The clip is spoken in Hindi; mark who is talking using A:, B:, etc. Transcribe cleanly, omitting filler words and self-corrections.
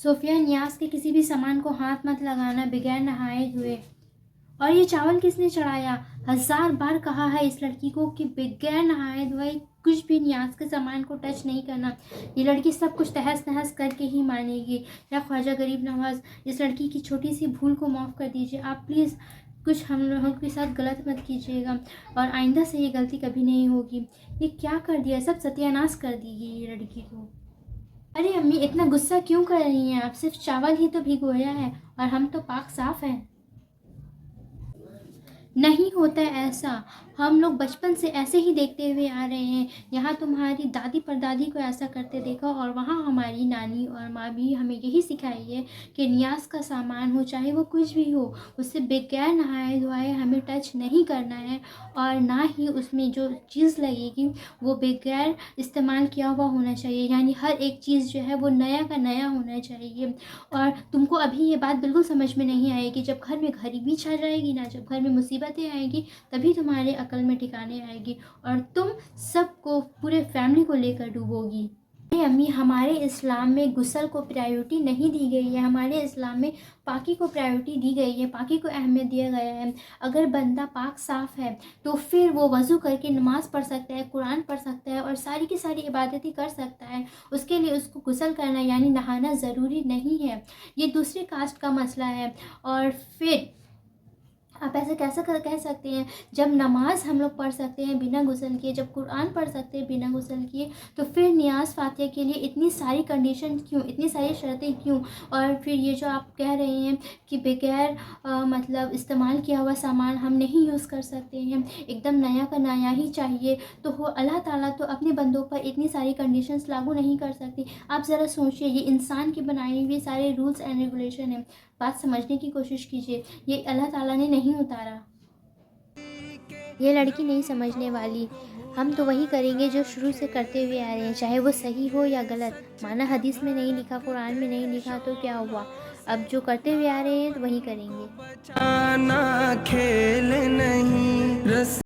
A: सोफिया, न्यास के किसी भी सामान को हाथ मत लगाना बगैर नहाए धोए। और ये चावल किसने चढ़ाया? 1000 बार कहा है इस लड़की को कि बगैर नहाए धोए कुछ भी न्यास के सामान को टच नहीं करना। ये लड़की सब कुछ तहस नहस करके ही मानेगी। या ख्वाजा गरीब नवाज, इस लड़की की छोटी सी भूल को माफ़ कर दीजिए आप प्लीज़। कुछ हम लोगों के साथ गलत मत कीजिएगा और आइंदा से ये गलती कभी नहीं होगी। ये क्या कर दिया, सब सत्यानाश कर दी ये लड़की को। अरे अम्मी, इतना गुस्सा क्यों कर रही हैं आप? सिर्फ चावल ही तो भिगोया है और हम तो पाक साफ हैं। नहीं होता है ऐसा। हम लोग बचपन से ऐसे ही देखते हुए आ रहे हैं। यहाँ तुम्हारी दादी परदादी को ऐसा करते देखा और वहाँ हमारी नानी और माँ भी हमें यही सिखाई है कि न्यास का सामान हो चाहे वो कुछ भी हो, उससे बगैर नहाए धोए हमें टच नहीं करना है। और ना ही उसमें जो चीज़ लगेगी वो बगैर इस्तेमाल किया हुआ होना चाहिए। यानी हर एक चीज़ जो है वो नया का नया होना चाहिए। और तुमको अभी ये बात बिल्कुल समझ में नहीं आएगी। जब घर में गरीबी छा जाएगी ना, जब घर में मुसीबतें आएगी, तभी तुम्हारे अकल में ठिकाने आएगी और तुम सबको, पूरे फैमिली को लेकर डूबोगी। अरे अम्मी, हमारे इस्लाम में गुस्ल को प्रायोरिटी नहीं दी गई है। हमारे इस्लाम में पाकी को प्रायोरिटी दी गई है, पाकी को अहमियत दिया गया है। अगर बंदा पाक साफ़ है तो फिर वो वज़ू करके नमाज़ पढ़ सकता है, कुरान पढ़ सकता है और सारी की सारी इबादतें कर सकता है। उसके लिए उसको गुस्ल करना यानी नहाना ज़रूरी नहीं है। ये दूसरे कास्ट का मसला है। और फिर आप ऐसे कैसे कह सकते हैं? जब नमाज हम लोग पढ़ सकते हैं बिना गुस्ल किए, जब कुरान पढ़ सकते हैं बिना गुस्ल किए, तो फिर नियाज़ फातिहा के लिए इतनी सारी कंडीशन क्यों, इतनी सारी शर्तें क्यों? और फिर ये जो आप कह रहे हैं कि बगैर मतलब इस्तेमाल किया हुआ सामान हम नहीं यूज़ कर सकते हैं, एकदम नया का नया ही चाहिए, तो हो अल्लाह ताला तो अपने बंदों पर इतनी सारी कंडीशंस लागू नहीं कर सकती। आप ज़रा सोचिए, ये इंसान की बनाई हुई सारे रूल्स एंड रेगुलेशन हैं। बात समझने की कोशिश कीजिए, ये अल्लाह ताला ने नहीं उतारा। ये लड़की नहीं समझने वाली। हम तो वही करेंगे जो शुरू से करते हुए आ रहे हैं, चाहे वो सही हो या गलत। माना हदीस में नहीं लिखा, कुरान में नहीं लिखा, तो क्या हुआ? अब जो करते हुए आ रहे हैं तो वही करेंगे।
B: बचाना खेल नहीं।